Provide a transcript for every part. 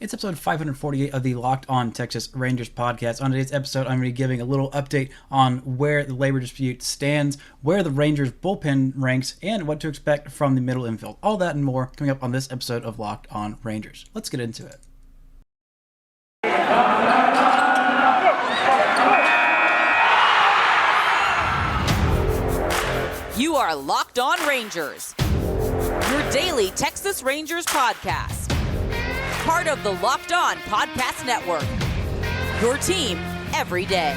It's episode 548 of the Locked On Texas Rangers podcast. On today's episode, I'm going to be giving a little update on where the labor dispute stands, where the Rangers bullpen ranks, and what to expect from the middle infield. All that and more coming up on this episode of Locked On Rangers. Let's get into it. You are Locked On Rangers, your daily Texas Rangers podcast. Part of the Locked On Podcast Network, your team every day.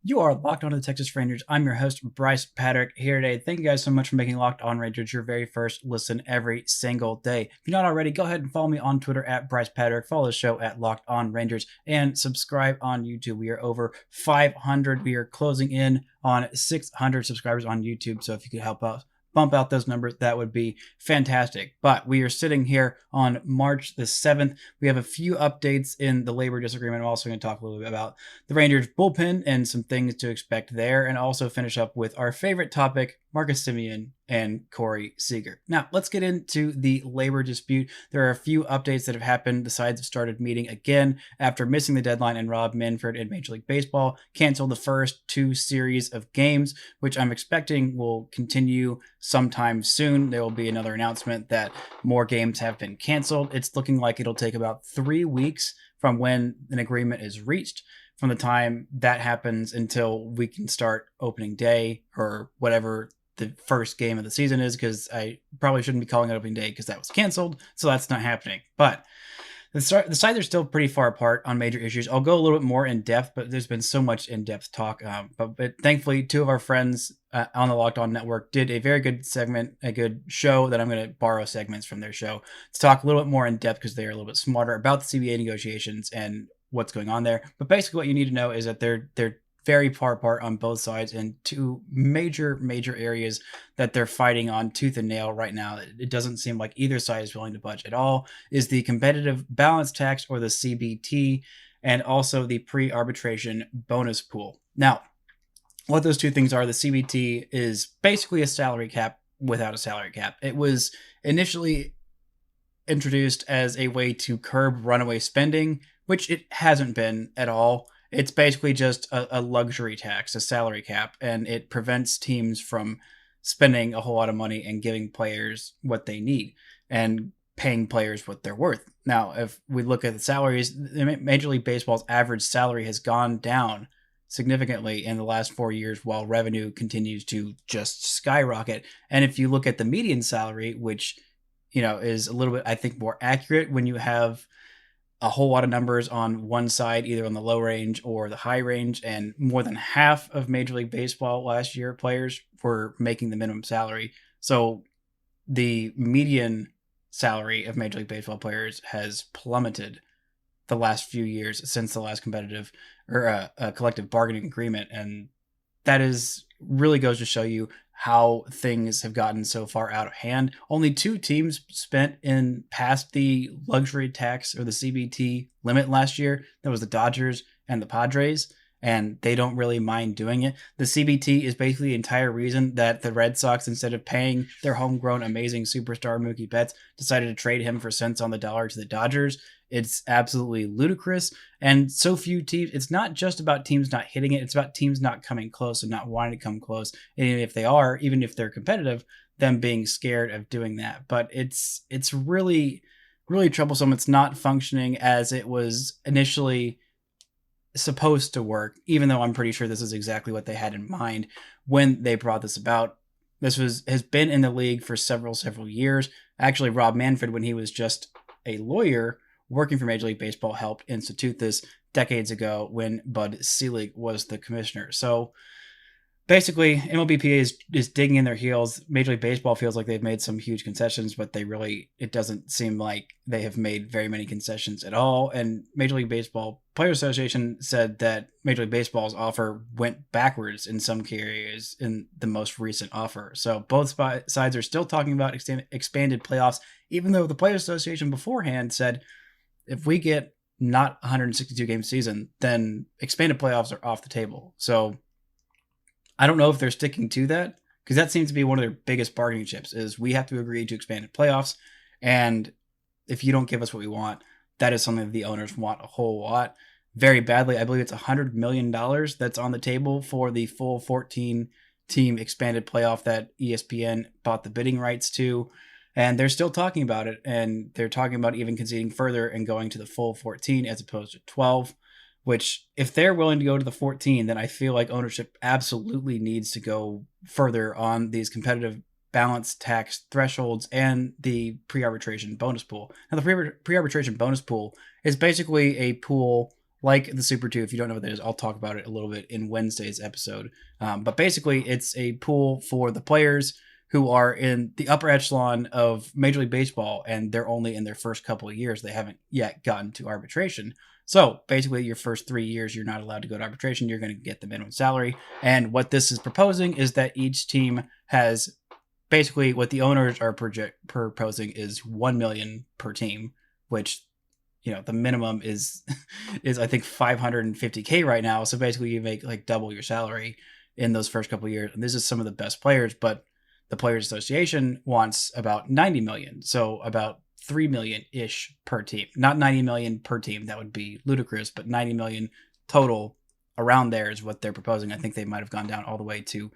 You are Locked On to the Texas Rangers. I'm your host, Brice Paterik, here today. Thank you guys so much for making Locked On Rangers your very first listen every single day. If you're not already, go ahead and follow me on Twitter at Brice Paterik. Follow the show at Locked On Rangers and subscribe on YouTube. We are over 500. We are closing in on 600 subscribers on YouTube. So if you could help us bump out those numbers, that would be fantastic. But we are sitting here on March the 7th. We have a few updates in the labor disagreement. I'm also going to talk a little bit about the Rangers bullpen and some things to expect there, and also finish up with our favorite topic, Marcus Semien and Corey Seager. Now, let's get into the labor dispute. There are a few updates that have happened. The sides have started meeting again after missing the deadline, and Rob Manfred in Major League Baseball canceled the first two series of games, which I'm expecting will continue sometime soon. There will be another announcement that more games have been canceled. It's looking like it'll take about 3 weeks from when an agreement is reached, from the time that happens until we can start opening day or whatever the first game of the season is, because I probably shouldn't be calling it opening day because that was canceled, so that's not happening. But the sides are still pretty far apart on major issues. I'll go a little bit more in depth, but there's been so much in-depth talk. But thankfully, two of our friends on the Locked On Network did a very good segment, a good show that I'm going to borrow segments from their show to talk a little bit more in depth, because they're a little bit smarter about the CBA negotiations and what's going on there. But basically what you need to know is that they're very far apart on both sides, and two major areas that they're fighting on tooth and nail right now. It doesn't seem like either side is willing to budge at all, is the competitive balance tax, or the CBT, and also the pre-arbitration bonus pool. Now, what those two things are, the CBT is basically a salary cap without a salary cap. It was initially introduced as a way to curb runaway spending, which it hasn't been at all. It's basically just a luxury tax, a salary cap, and it prevents teams from spending a whole lot of money and giving players what they need and paying players what they're worth. Now, if we look at the salaries, Major League Baseball's average salary has gone down significantly in the last 4 years, while revenue continues to just skyrocket. And if you look at the median salary, which, is a little bit, I think, more accurate when you have a whole lot of numbers on one side, either on the low range or the high range, and more than half of Major League Baseball last year players were making the minimum salary. So the median salary of Major League Baseball players has plummeted the last few years since the last competitive or collective bargaining agreement. And that is really goes to show you how things have gotten so far out of hand. Only two teams spent in past the luxury tax, or the CBT limit, last year. That was the Dodgers and the Padres, and they don't really mind doing it. The CBT is basically the entire reason that the Red Sox, instead of paying their homegrown amazing superstar Mookie Betts, decided to trade him for cents on the dollar to the Dodgers. It's absolutely ludicrous. And so few teams, it's not just about teams not hitting it, it's about teams not coming close and not wanting to come close. And if they are, even if they're competitive, them being scared of doing that. But it's really, really troublesome. It's not functioning as it was initially supposed to work, even though I'm pretty sure this is exactly what they had in mind when they brought this about. This has been in the league for several years. Actually, Rob Manfred, when he was just a lawyer working for Major League Baseball, helped institute this decades ago when Bud Selig was the commissioner. So basically, MLBPA is digging in their heels. Major League Baseball feels like they've made some huge concessions, but it doesn't seem like they have made very many concessions at all. And Major League Baseball Players Association said that Major League Baseball's offer went backwards in some key areas in the most recent offer. So both sides are still talking about expanded playoffs, even though the Players Association beforehand said, if we get not 162 game season, then expanded playoffs are off the table. So I don't know if they're sticking to that, because that seems to be one of their biggest bargaining chips, is we have to agree to expanded playoffs. And if you don't give us what we want, that is something that the owners want a whole lot, very badly. I believe it's $100 million that's on the table for the full 14-team expanded playoff that ESPN bought the bidding rights to. And they're still talking about it. And they're talking about even conceding further and going to the full 14 as opposed to 12, which if they're willing to go to the 14, then I feel like ownership absolutely needs to go further on these competitive balance tax thresholds and the pre-arbitration bonus pool. Now, the pre-arbitration bonus pool is basically a pool like the Super 2. If you don't know what that is, I'll talk about it a little bit in Wednesday's episode. But basically, it's a pool for the players who are in the upper echelon of Major League Baseball, and they're only in their first couple of years. They haven't yet gotten to arbitration. So basically, your first 3 years, you're not allowed to go to arbitration. You're going to get the minimum salary. And what this is proposing is that each team has basically what the owners are proposing is $1 million per team, which, you know, the minimum is I think $550K right now. So basically, you make like double your salary in those first couple of years. And this is some of the best players, but the Players Association wants about 90 million. So about 3 million-ish per team. Not 90 million per team. That would be ludicrous, but 90 million total around there is what they're proposing. I think they might have gone down all the way to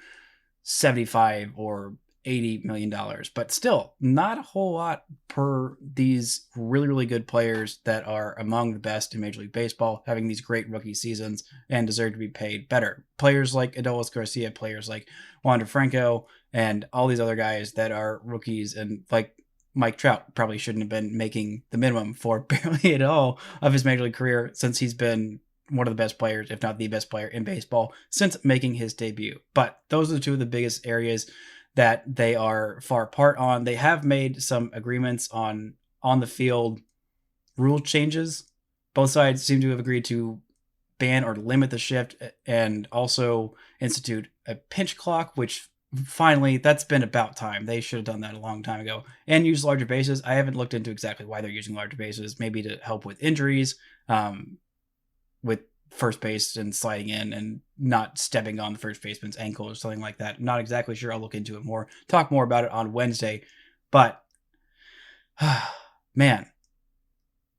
75 or $80 million, but still not a whole lot per these really, really good players that are among the best in Major League Baseball, having these great rookie seasons and deserve to be paid better. Players like Adolis Garcia, players like Wander Franco, and all these other guys that are rookies, and like Mike Trout probably shouldn't have been making the minimum for barely at all of his Major League career, since he's been one of the best players, if not the best player in baseball since making his debut. But those are two of the biggest areas that they are far apart on. They have made some agreements on the field rule changes. Both sides seem to have agreed to ban or limit the shift and also institute a pinch clock, which finally, that's been about time. They should have done that a long time ago. And use larger bases. I haven't looked into exactly why they're using larger bases, maybe to help with injuries, with first base and sliding in and not stepping on the first baseman's ankle or something like that. I'm not exactly sure. I'll look into it more, talk more about it on Wednesday. But man,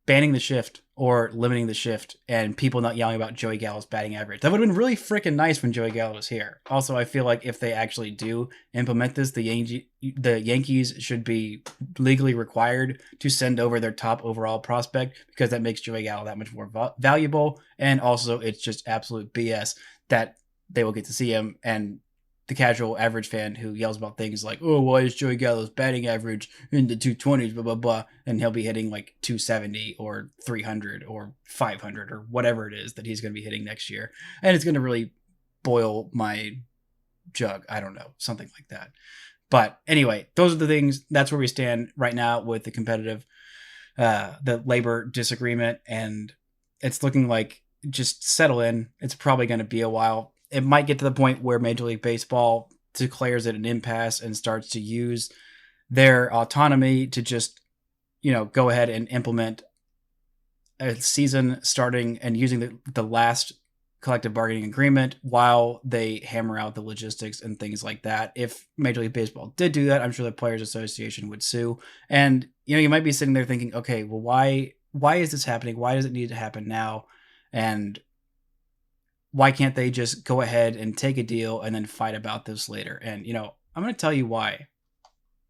banning the shift or limiting the shift and people not yelling about Joey Gallo's batting average. That would have been really freaking nice when Joey Gallo was here. Also, I feel like if they actually do implement this, the Yankees should be legally required to send over their top overall prospect, because that makes Joey Gallo that much more valuable. And also, it's just absolute BS that they will get to see him, and the casual average fan who yells about things like, oh, why is Joey Gallo's batting average in the 220s, blah, blah, blah, and he'll be hitting like 270 or 300 or 500 or whatever it is that he's going to be hitting next year. And it's going to really boil my jug. I don't know, something like that. But anyway, those are the things. That's where we stand right now with the competitive, the labor disagreement. And it's looking like just settle in. It's probably going to be a while. It might get to the point where Major League Baseball declares it an impasse and starts to use their autonomy to just, go ahead and implement a season starting and using the last collective bargaining agreement while they hammer out the logistics and things like that. If Major League Baseball did do that, I'm sure the Players Association would sue. And, you might be sitting there thinking, okay, well, why is this happening? Why does it need to happen now? And why can't they just go ahead and take a deal and then fight about this later? And, I'm going to tell you why.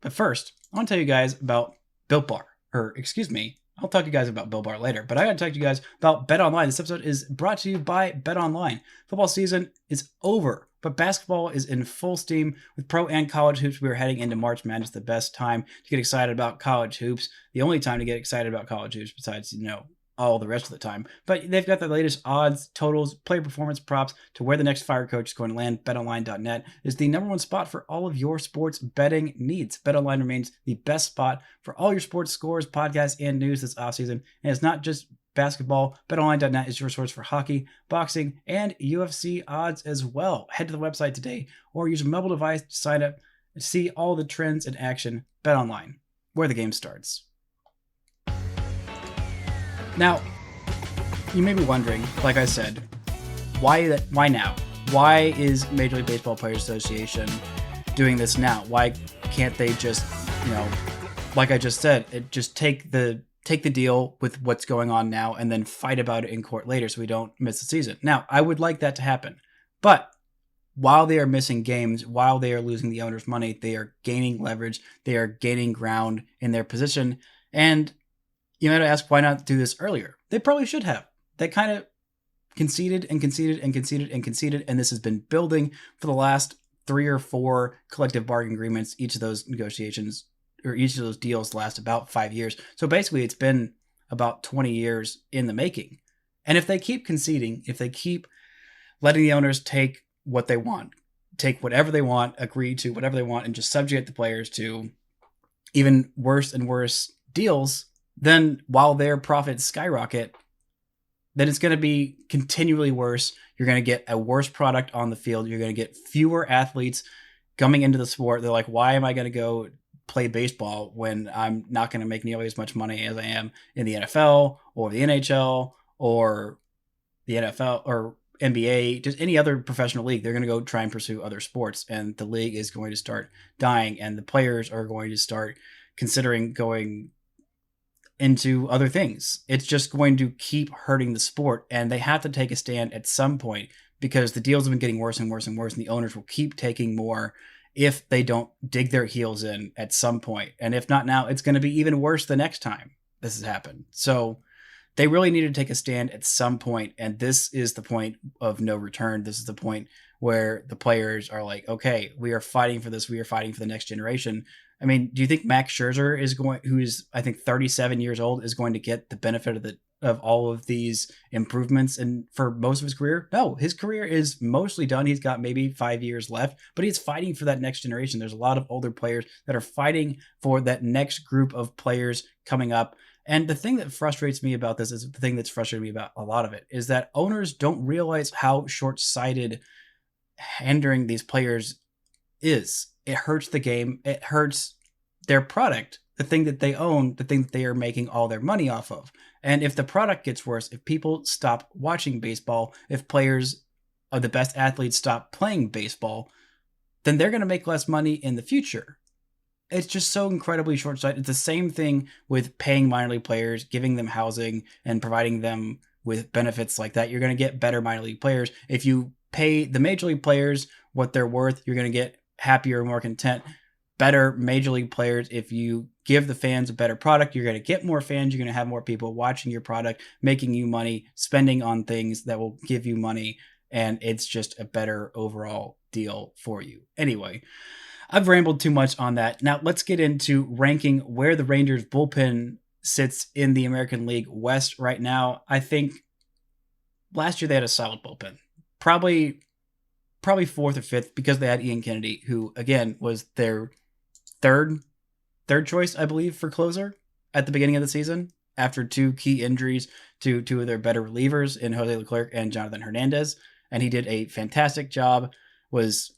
But first, I want to tell you guys about Built Bar. I'll talk to you guys about Built Bar later. But I got to talk to you guys about Bet Online. This episode is brought to you by Bet Online. Football season is over, but basketball is in full steam with pro and college hoops. We are heading into March Madness, the best time to get excited about college hoops. The only time to get excited about college hoops besides, all the rest of the time. But they've got the latest odds, totals, player performance props to where the next fire coach is going to land. BetOnline.net is the number one spot for all of your sports betting needs. BetOnline remains the best spot for all your sports scores, podcasts, and news this offseason. And it's not just basketball. BetOnline.net is your source for hockey, boxing, and UFC odds as well. Head to the website today or use a mobile device to sign up and see all the trends in action. BetOnline, where the game starts. Now, you may be wondering, like I said, why now? Why is Major League Baseball Players Association doing this now? Why can't they just, like I just said, just take the deal with what's going on now and then fight about it in court later so we don't miss the season? Now, I would like that to happen. But while they are missing games, while they are losing the owners' money, they are gaining leverage. They are gaining ground in their position. And you might ask, why not do this earlier? They probably should have. They kind of conceded and conceded and conceded and conceded, and this has been building for the last 3 or 4 collective bargaining agreements. Each of those negotiations or each of those deals last about 5 years. So basically, it's been about 20 years in the making. And if they keep conceding, if they keep letting the owners take what they want, take whatever they want, agree to whatever they want, and just subjugate the players to even worse and worse deals, then while their profits skyrocket, then it's going to be continually worse. You're going to get a worse product on the field. You're going to get fewer athletes coming into the sport. They're like, why am I going to go play baseball when I'm not going to make nearly as much money as I am in the NFL or the NHL or the NFL or NBA, just any other professional league? They're going to go try and pursue other sports, and the league is going to start dying, and the players are going to start considering going into other things. It's just going to keep hurting the sport, and they have to take a stand at some point because the deals have been getting worse and worse and worse, and the owners will keep taking more if they don't dig their heels in at some point. And if not now, it's going to be even worse the next time this has happened. So they really need to take a stand at some point, and this is the point of no return. This is the point where the players are like, okay, we are fighting for this. We are fighting for the next generation. I mean, do you think Max Scherzer who is, I think, 37 years old, is going to get the benefit of all of these improvements and for most of his career? No, his career is mostly done. He's got maybe 5 years left, but he's fighting for that next generation. There's a lot of older players that are fighting for that next group of players coming up. And the thing that frustrates me about this is the thing that's frustrated me about a lot of it is that owners don't realize how short-sighted hindering these players is. It hurts the game. It hurts their product, the thing that they own, the thing that they are making all their money off of. And if the product gets worse, if people stop watching baseball, if players of the best athletes stop playing baseball, then they're going to make less money in the future. It's just so incredibly short-sighted. It's the same thing with paying minor league players, giving them housing and providing them with benefits like that. You're going to get better minor league players. If you pay the major league players what they're worth, you're going to get happier, more content, better major league players. If you give the fans a better product, you're going to get more fans. You're going to have more people watching your product, making you money, spending on things that will give you money. And it's just a better overall deal for you. Anyway, I've rambled too much on that. Now let's get into ranking where the Rangers bullpen sits in the American League West right now. I think last year they had a solid bullpen. Probably 4th or 5th because they had Ian Kennedy, who again was their third choice, I believe, for closer at the beginning of the season after 2 key injuries to 2 of their better relievers in Jose Leclerc and Jonathan Hernandez. And he did a fantastic job, was,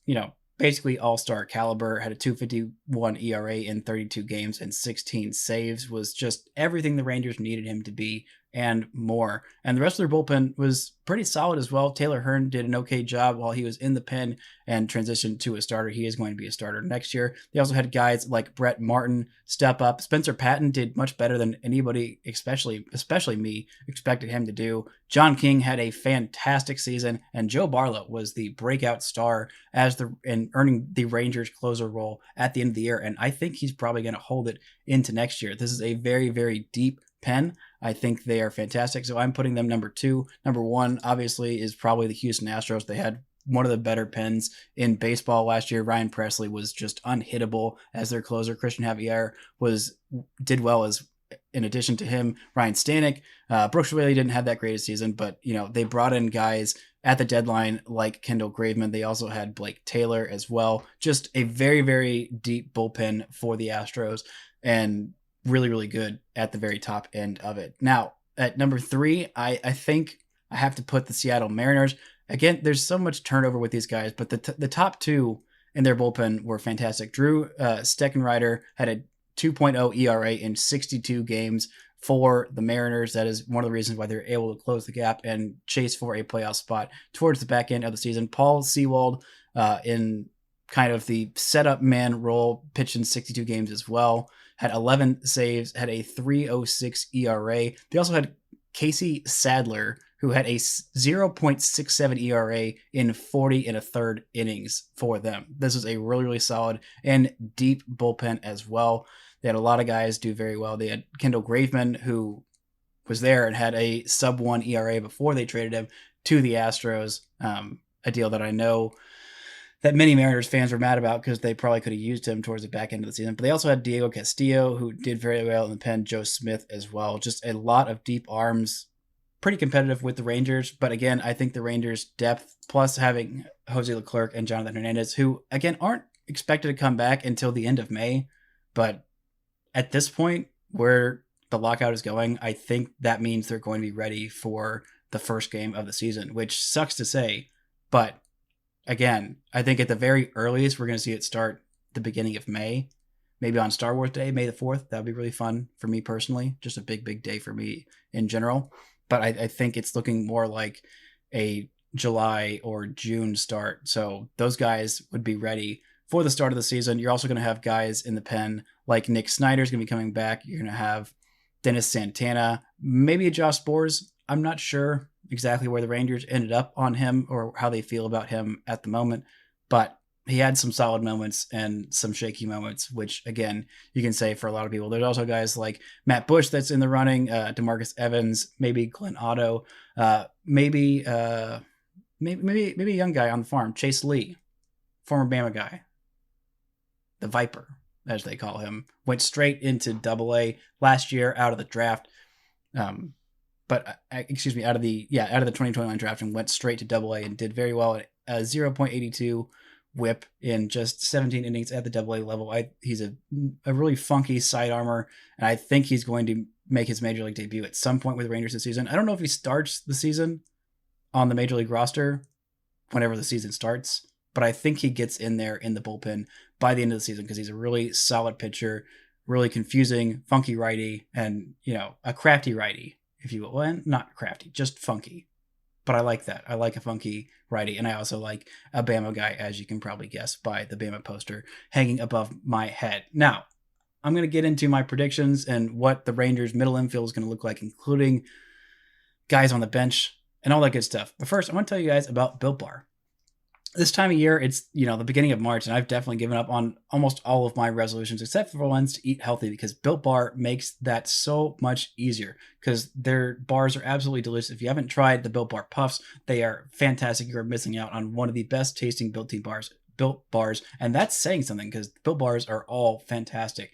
basically all-star caliber, had a 2.51 ERA in 32 games and 16 saves, was just everything the Rangers needed him to be and more. And the rest of their bullpen was pretty solid as well. Taylor Hearn did an okay job while he was in the pen and transitioned to a starter. He is going to be a starter next year. They also had guys like Brett Martin step up. Spencer Patton did much better than anybody, especially me, expected him to do. John King had a fantastic season, and Joe Barlow was the breakout star and earning the Rangers closer role at the end of the year. And I think he's probably going to hold it into next year. This is a very, very deep pen. I think they are fantastic. So I'm putting them number 2. Number 1, obviously, is probably the Houston Astros. They had one of the better pens in baseball last year. Ryan Presley was just unhittable as their closer. Christian Javier did well as, in addition to him, Ryan Stanek. Brooks really didn't have that great a season, but they brought in guys at the deadline like Kendall Graveman. They also had Blake Taylor as well. Just a very, very deep bullpen for the Astros, and really, really good at the very top end of it. Now, at number 3, I think I have to put the Seattle Mariners. Again, there's so much turnover with these guys, but the top 2 in their bullpen were fantastic. Drew Steckenrider had a 2.0 ERA in 62 games for the Mariners. That is one of the reasons why they're able to close the gap and chase for a playoff spot towards the back end of the season. Paul Sewald in kind of the setup man role, pitched in 62 games as well, had 11 saves, had a 3.06 ERA. They also had Casey Sadler, who had a 0.67 ERA in 40 and a third innings for them. This was a really, really solid and deep bullpen as well. They had a lot of guys do very well. They had Kendall Graveman, who was there and had a sub 1 ERA before they traded him to the Astros, a deal that I know that many Mariners fans were mad about because they probably could have used him towards the back end of the season. But they also had Diego Castillo, who did very well in the pen, Joe Smith as well. Just a lot of deep arms, pretty competitive with the Rangers. But again, I think the Rangers' depth, plus having Jose Leclerc and Jonathan Hernandez, who again aren't expected to come back until the end of May. But at this point, where the lockout is going, I think that means they're going to be ready for the first game of the season, which sucks to say. But again, I think at the very earliest, we're going to see it start the beginning of May, maybe on Star Wars Day, May the 4th. That would be really fun for me personally. Just a big, big day for me in general. But I think it's looking more like a July or June start. So those guys would be ready for the start of the season. You're also going to have guys in the pen like Nick Snyder's going to be coming back. You're going to have Dennis Santana, maybe Josh Sborz. I'm not sure exactly where the Rangers ended up on him or how they feel about him at the moment, but he had some solid moments and some shaky moments, which again, you can say for a lot of people. There's also guys like Matt Bush that's in the running, DeMarcus Evans, maybe Glenn Otto, maybe a young guy on the farm, Chase Lee, former Bama guy, the Viper, as they call him, went straight into Double-A last year out of the draft. Out of the 2021 draft and went straight to Double-A and did very well at a 0.82 whip in just 17 innings at the Double-A level. He's a really funky side armor, and I think he's going to make his major league debut at some point with the Rangers this season. I don't know if he starts the season on the major league roster whenever the season starts, but I think he gets in there in the bullpen by the end of the season because he's a really solid pitcher, really confusing, funky righty, and a crafty righty. If you will, well, not crafty, just funky. But I like that. I like a funky righty, and I also like a Bama guy, as you can probably guess by the Bama poster hanging above my head. Now, I'm going to get into my predictions and what the Rangers' middle infield is going to look like, including guys on the bench and all that good stuff. But first, I want to tell you guys about Built Bar. This time of year, it's the beginning of March, and I've definitely given up on almost all of my resolutions except for ones to eat healthy, because Built Bar makes that so much easier because their bars are absolutely delicious. If you haven't tried the Built Bar Puffs, they are fantastic. You're missing out on one of the best tasting Built bars, and that's saying something because Built Bars are all fantastic.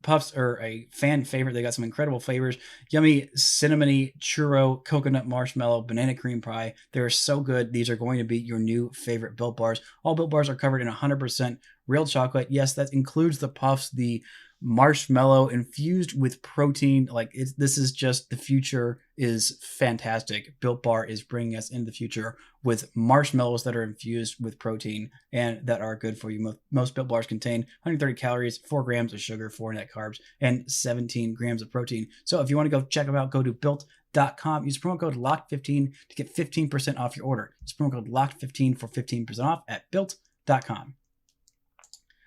Puffs are a fan favorite. They got some incredible flavors. Yummy cinnamony churro, coconut marshmallow, banana cream pie. They're so good. These are going to be your new favorite Built Bars. All Built Bars are covered in 100% real chocolate. Yes, that includes the puffs, the marshmallow infused with protein. This is just, the future is fantastic. Built Bar is bringing us into the future with marshmallows that are infused with protein and that are good for you. Most Built Bars contain 130 calories, 4 grams of sugar, 4 net carbs, and 17 grams of protein. So if you want to go check them out, go to built.com. Use promo code LOCKED15 to get 15% off your order. Use promo code LOCKED15 for 15% off at built.com.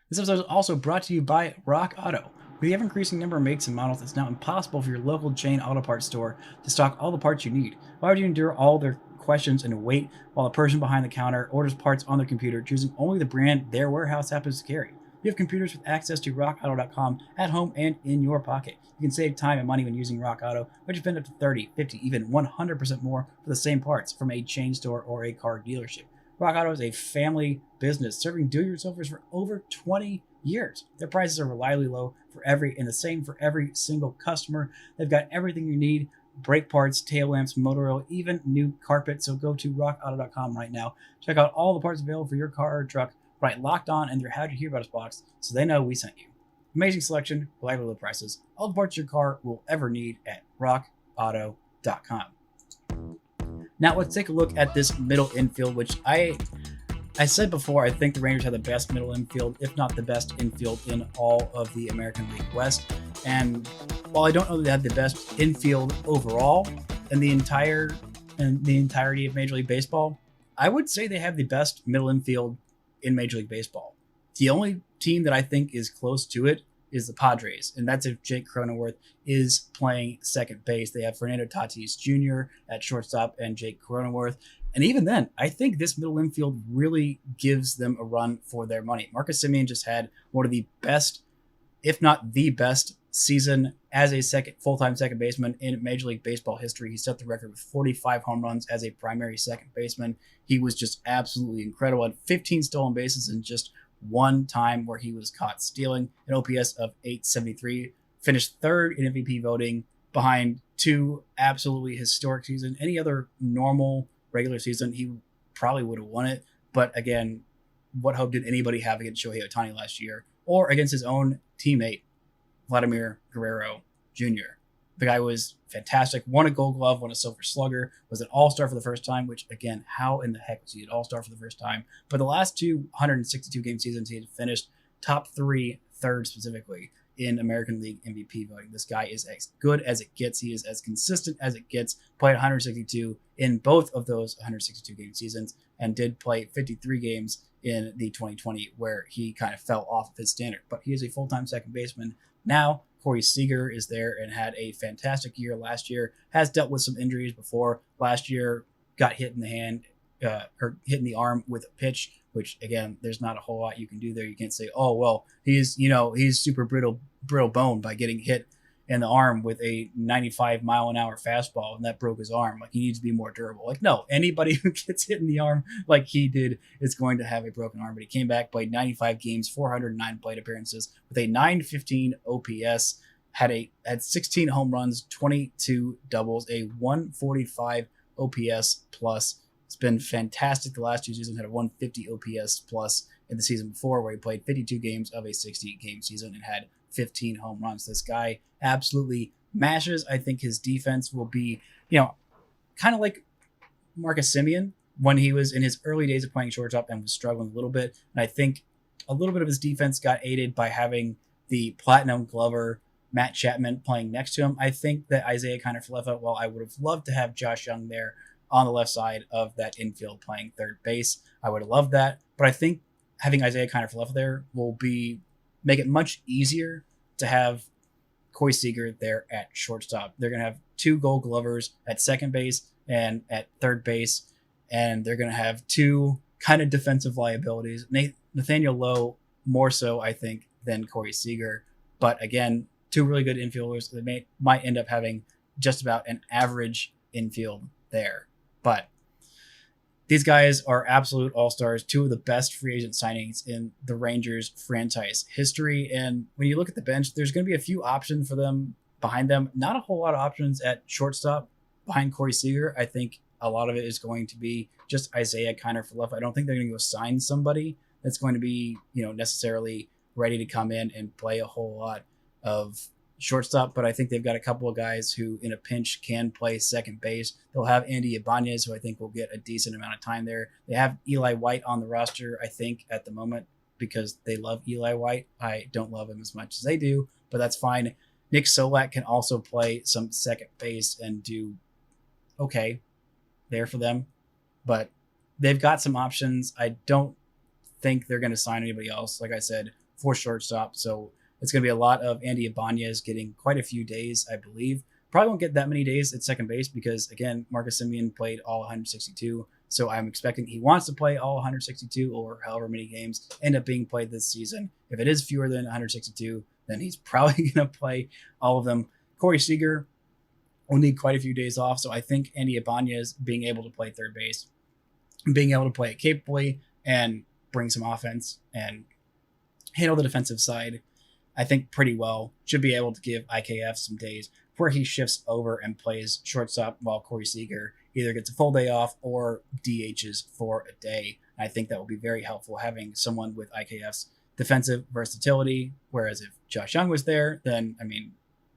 This episode is also brought to you by Rock Auto. With the ever-increasing number of makes and models, it's now impossible for your local chain auto parts store to stock all the parts you need. Why would you endure all their questions and wait while the person behind the counter orders parts on their computer, choosing only the brand their warehouse happens to carry? You have computers with access to rockauto.com at home and in your pocket. You can save time and money when using Rock Auto, but you spend up to 30, 50, even 100% more for the same parts from a chain store or a car dealership. Rock Auto is a family business serving do-it-yourselfers for over 20 years. Their prices are reliably low and the same for every single customer. They've got everything you need: brake parts, tail lamps, motor oil, even new carpet. So go to rockauto.com right now. Check out all the parts available for your car or truck. Write Locked On in their How Did You Hear About Us box so they know we sent you. Amazing selection, reliably low prices, all the parts your car will ever need at rockauto.com. Now let's take a look at this middle infield, which I said before, I think the Rangers have the best middle infield, if not the best infield in all of the American League West. And while I don't know that they have the best infield overall in the entirety of Major League Baseball, I would say they have the best middle infield in Major League Baseball. The only team that I think is close to it is the Padres, and that's if Jake Cronenworth is playing second base. They have Fernando Tatis Jr. at shortstop and Jake Cronenworth. And even then, I think this middle infield really gives them a run for their money. Marcus Semien just had one of the best, if not the best, season as a full-time second baseman in Major League Baseball history. He set the record with 45 home runs as a primary second baseman. He was just absolutely incredible. Had 15 stolen bases in just one time where he was caught stealing, an OPS of 873, finished third in MVP voting behind two absolutely historic seasons. Any other normal regular season, he probably would have won it. But again, what hope did anybody have against Shohei Ohtani last year or against his own teammate, Vladimir Guerrero Jr.? The guy was fantastic, won a Gold Glove, won a Silver Slugger, was an All-Star for the first time, which, again, how in the heck was he an All-Star for the first time? But the last 262-game seasons, he had finished top three, third specifically, in American League MVP voting. This guy is as good as it gets. He is as consistent as it gets. Played 162 in both of those 162-game seasons and did play 53 games in the 2020 where he kind of fell off of his standard. But he is a full-time second baseman now. Corey Seager is there and had a fantastic year last year, has dealt with some injuries before. Last year, got hit in the hand, or hit in the arm with a pitch, which, again, there's not a whole lot you can do there. You can't say, oh, well, he's super brittle bone by getting hit in the arm with a 95-mile-an-hour fastball, and that broke his arm. Like, he needs to be more durable. Like, no, anybody who gets hit in the arm like he did is going to have a broken arm. But he came back, played 95 games, 409 plate appearances with a 915 OPS, had 16 home runs, 22 doubles, a 145 OPS plus. It's been fantastic the last two seasons. Had a 150 OPS plus in the season before, where he played 52 games of a 60-game season and had 15 home runs. This guy absolutely mashes. I think his defense will be, kind of like Marcus Semien when he was in his early days of playing shortstop and was struggling a little bit. And I think a little bit of his defense got aided by having the Platinum Glover Matt Chapman playing next to him. I think that Isaiah kind of left out. Well, I would have loved to have Josh Young there on the left side of that infield playing third base. I would have loved that. But I think having Isaiah kind of left there will make it much easier to have Corey Seager there at shortstop. They're going to have two Gold Glovers at second base and at third base, and they're going to have two kind of defensive liabilities. Nathaniel Lowe more so, I think, than Corey Seager. But again, two really good infielders that might end up having just about an average infield there. But these guys are absolute all-stars, two of the best free agent signings in the Rangers franchise history. And when you look at the bench, there's going to be a few options for them behind them. Not a whole lot of options at shortstop behind Corey Seager. I think a lot of it is going to be just Isaiah kind of left. I don't think they're going to go sign somebody that's going to be, necessarily ready to come in and play a whole lot of shortstop, but I think they've got a couple of guys who in a pinch can play second base. They'll have Andy Ibanez, who I think will get a decent amount of time there. They have Eli White on the roster, I think, at the moment, because they love Eli White. I don't love him as much as they do, but that's fine. Nick Solak can also play some second base and do okay there for them, but they've got some options. I don't think they're going to sign anybody else, like I said, for shortstop, so it's going to be a lot of Andy Ibanez getting quite a few days, I believe. Probably won't get that many days at second base because, again, Marcus Semien played all 162. So I'm expecting he wants to play all 162 or however many games end up being played this season. If it is fewer than 162, then he's probably going to play all of them. Corey Seager will need quite a few days off. So I think Andy Ibanez being able to play third base, being able to play it capably and bring some offense and handle the defensive side, I think pretty well, should be able to give IKF some days where he shifts over and plays shortstop while Corey Seager either gets a full day off or DHs for a day. I think that will be very helpful having someone with IKF's defensive versatility, whereas if Josh Young was there, then,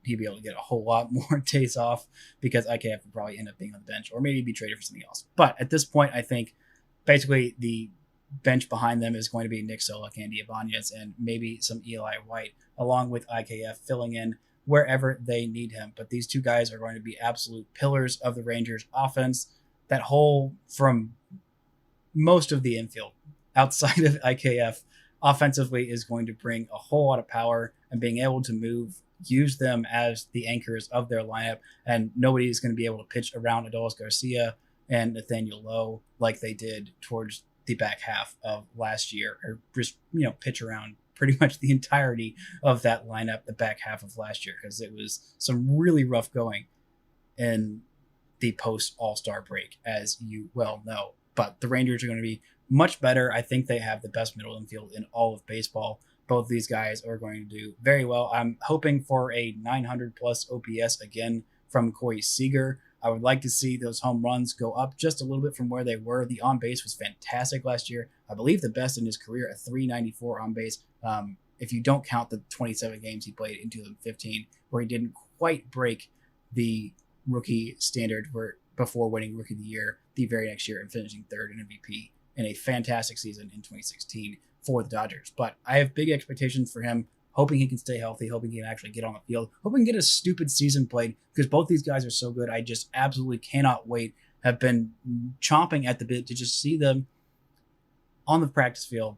he'd be able to get a whole lot more days off because IKF would probably end up being on the bench or maybe be traded for something else. But at this point, I think basically the bench behind them is going to be Nick Solak, Andy Ibanez, and maybe some Eli White, along with IKF filling in wherever they need him. But these two guys are going to be absolute pillars of the Rangers offense. That whole from most of the infield outside of IKF offensively is going to bring a whole lot of power, and being able to use them as the anchors of their lineup. And nobody is going to be able to pitch around Adolis Garcia and Nathaniel Lowe like they did towards the back half of last year, or just, pitch around pretty much the entirety of that lineup the back half of last year, because it was some really rough going in the post All-Star break, as you well know. But the Rangers are going to be much better. I think they have the best middle infield in all of baseball. Both of these guys are going to do very well. I'm hoping for a 900 plus OPS again from Corey Seager. I would like to see those home runs go up just a little bit from where they were. The on base was fantastic last year. I believe the best in his career at 394 on base. If you don't count the 27 games he played in 2015, where he didn't quite break the rookie standard before winning Rookie of the Year the very next year and finishing third in MVP in a fantastic season in 2016 for the Dodgers. But I have big expectations for him, hoping he can stay healthy, hoping he can actually get on the field, hoping he can get a stupid season played, because both these guys are so good. I just absolutely cannot wait. Have been chomping at the bit to just see them on the practice field,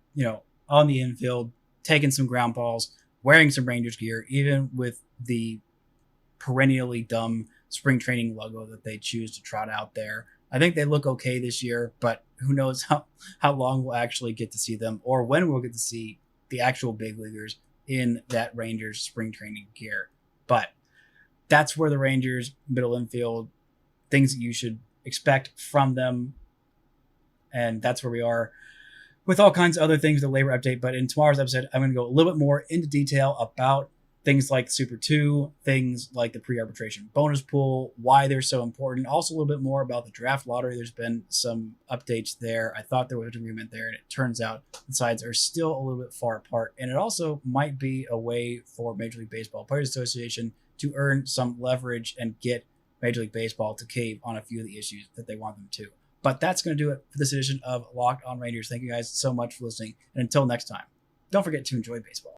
on the infield, taking some ground balls, wearing some Rangers gear, even with the perennially dumb spring training logo that they choose to trot out there. I think they look okay this year, but who knows how long we'll actually get to see them, or when we'll get to see the actual big leaguers in that Rangers spring training gear. But that's where the Rangers middle infield, things that you should expect from them. And that's where we are with all kinds of other things, the labor update. But in tomorrow's episode, I'm going to go a little bit more into detail about things like Super 2, things like the pre-arbitration bonus pool, why they're so important. Also a little bit more about the draft lottery. There's been some updates there. I thought there was an agreement there, and it turns out the sides are still a little bit far apart. And it also might be a way for Major League Baseball Players Association to earn some leverage and get Major League Baseball to cave on a few of the issues that they want them to. But that's going to do it for this edition of Locked On Rangers. Thank you guys so much for listening. And until next time, don't forget to enjoy baseball.